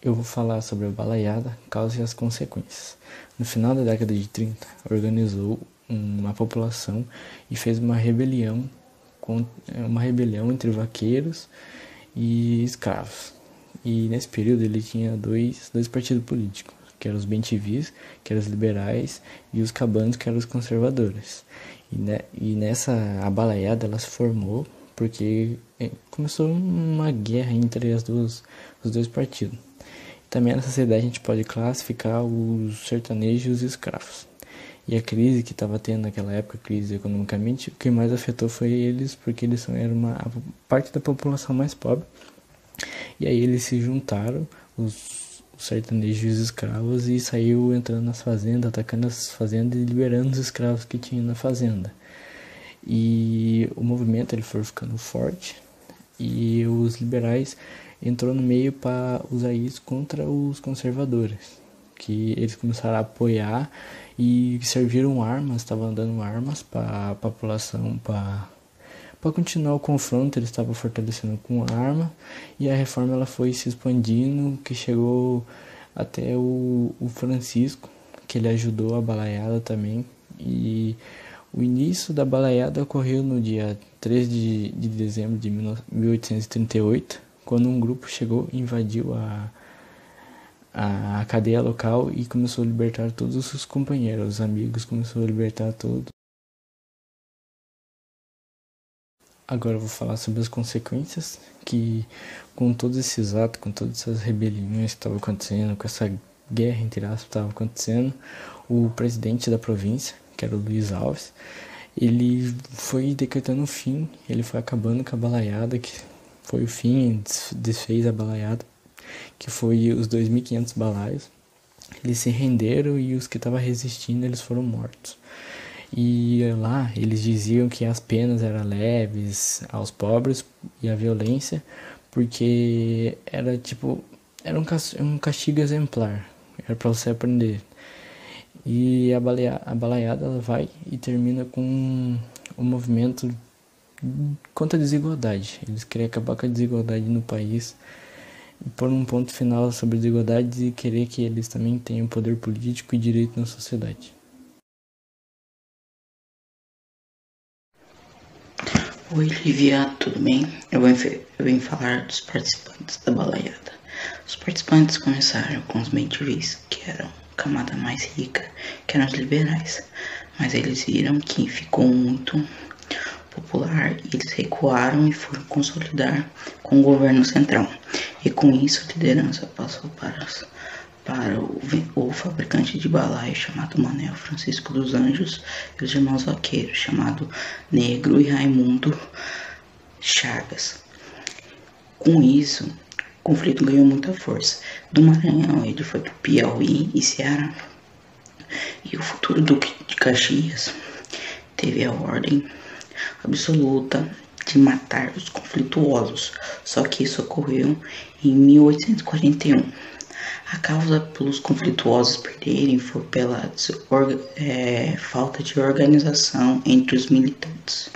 Eu vou falar sobre a balaiada, causa e as consequências. No final da década de 30, organizou uma população e fez uma rebelião entre vaqueiros e escravos. E nesse período ele tinha dois partidos políticos, que eram os bem-te-vis, que eram os liberais, e os cabanos, que eram os conservadores. E nessa a balaiada ela se formou porque começou uma guerra entre os dois partidos. Também nessa sociedade a gente pode classificar os sertanejos e os escravos. E a crise que estava tendo naquela época, crise economicamente, o que mais afetou foi eles, porque eles eram a parte da população mais pobre. E aí eles se juntaram, os sertanejos e os escravos, e saiu entrando nas fazendas, atacando as fazendas e liberando os escravos que tinham na fazenda. E o movimento ele foi ficando forte e os liberais entrou no meio para usar isso contra os conservadores, que eles começaram a apoiar e serviram armas, estavam dando armas para a população para continuar o confronto. Eles estavam fortalecendo com arma e a reforma ela foi se expandindo, que chegou até o Francisco, que ele ajudou a balaiada também. E o início da balaiada ocorreu no dia 3 de dezembro de 1838, quando um grupo chegou e invadiu a cadeia local e começou a libertar todos os seus companheiros, os amigos, começou a libertar todos. Agora eu vou falar sobre as consequências que, com todos esses atos, com todas essas rebeliões que estavam acontecendo, com essa guerra entre aspas que estava acontecendo, o presidente da província, que era o Luiz Alves, ele foi decretando o fim, ele foi acabando com a balaiada, que foi o fim, desfez a balaiada, que foi os 2.500 balaios. Eles se renderam e os que estavam resistindo, eles foram mortos. E lá eles diziam que as penas eram leves aos pobres e a violência, porque era um castigo exemplar, era para você aprender. E a balaiada ela vai e termina com um movimento contra a desigualdade. Eles queriam acabar com a desigualdade no país e pôr um ponto final sobre a desigualdade e querer que eles também tenham poder político e direito na sociedade. Oi, Livia, tudo bem? Eu venho falar dos participantes da balaiada. Os participantes começaram com os bem-te-vis, que eram a camada mais rica, que eram os liberais. Mas eles viram que ficou muito popular e eles recuaram e foram consolidar com o governo central. E com isso a liderança passou para o fabricante de balaio chamado Manuel Francisco dos Anjos e os irmãos vaqueiros chamado Negro e Raimundo Chagas. Com isso, o conflito ganhou muita força. Do Maranhão ele foi para o Piauí e Ceará. E o futuro Duque de Caxias teve a ordem absoluta de matar os conflituosos, só que isso ocorreu em 1841. A causa pelos conflituosos perderem foi pela falta de organização entre os militantes.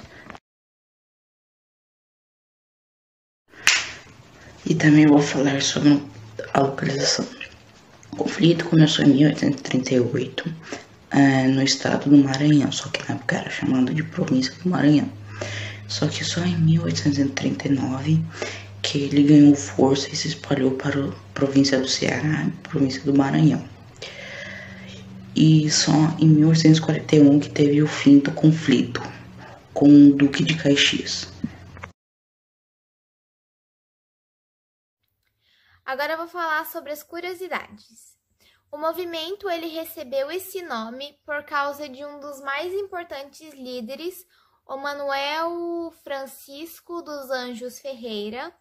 E também vou falar sobre a localização. O conflito começou em 1838 no estado do Maranhão, só que na época era chamado de província do Maranhão. Só que só em 1839 que ele ganhou força e se espalhou para a província do Ceará e província do Maranhão. E só em 1841 que teve o fim do conflito com o Duque de Caxias. Agora eu vou falar sobre as curiosidades. O movimento ele recebeu esse nome por causa de um dos mais importantes líderes, o Manuel Francisco dos Anjos Ferreira,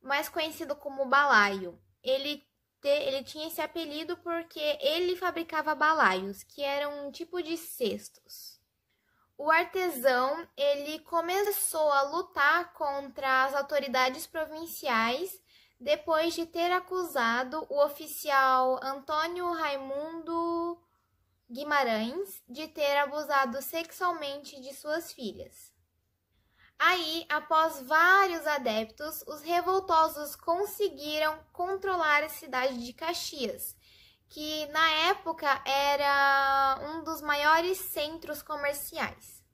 mais conhecido como Balaio. Ele tinha esse apelido porque ele fabricava balaios, que eram um tipo de cestos. O artesão ele começou a lutar contra as autoridades provinciais depois de ter acusado o oficial Antônio Raimundo Guimarães de ter abusado sexualmente de suas filhas. Aí, após vários adeptos, os revoltosos conseguiram controlar a cidade de Caxias, que na época era um dos maiores centros comerciais.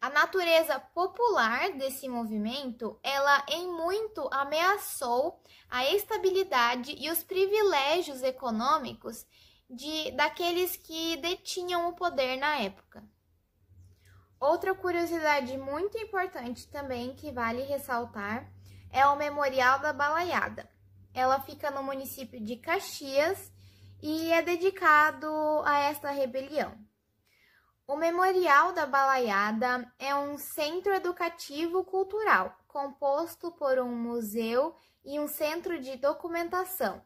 A natureza popular desse movimento, ela em muito ameaçou a estabilidade e os privilégios econômicos daqueles que detinham o poder na época. Outra curiosidade muito importante também que vale ressaltar é o Memorial da Balaiada. Ela fica no município de Caxias e é dedicado a esta rebelião. O Memorial da Balaiada é um centro educativo cultural, composto por um museu e um centro de documentação,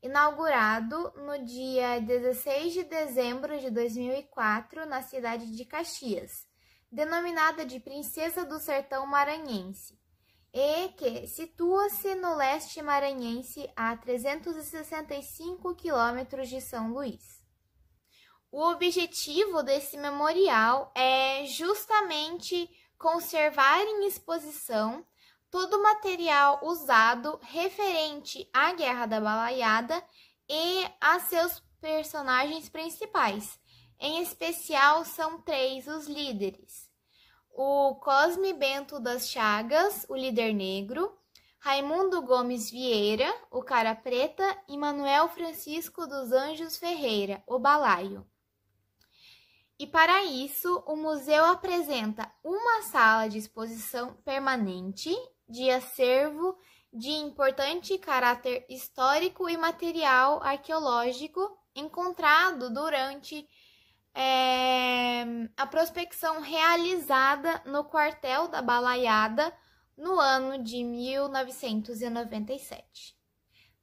inaugurado no dia 16 de dezembro de 2004 na cidade de Caxias, denominada de Princesa do Sertão Maranhense, e que situa-se no leste maranhense a 365 quilômetros de São Luís. O objetivo desse memorial é justamente conservar em exposição todo o material usado referente à Guerra da Balaiada e a seus personagens principais. Em especial, são 3 os líderes: o Cosme Bento das Chagas, o líder negro, Raimundo Gomes Vieira, o cara preta, e Manuel Francisco dos Anjos Ferreira, o balaio. E para isso, o museu apresenta uma sala de exposição permanente de acervo de importante caráter histórico e material arqueológico encontrado durante a prospecção realizada no quartel da Balaiada no ano de 1997.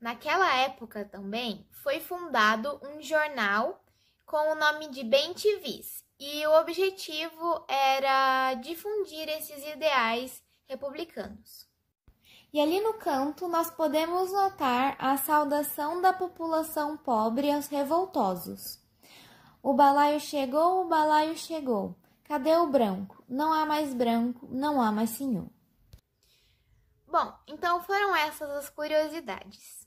Naquela época também foi fundado um jornal com o nome de Bem-te-vis, e o objetivo era difundir esses ideais republicanos. E ali no canto nós podemos notar a saudação da população pobre aos revoltosos. O balaio chegou, cadê o branco? Não há mais branco, não há mais senhor. Bom, então foram essas as curiosidades.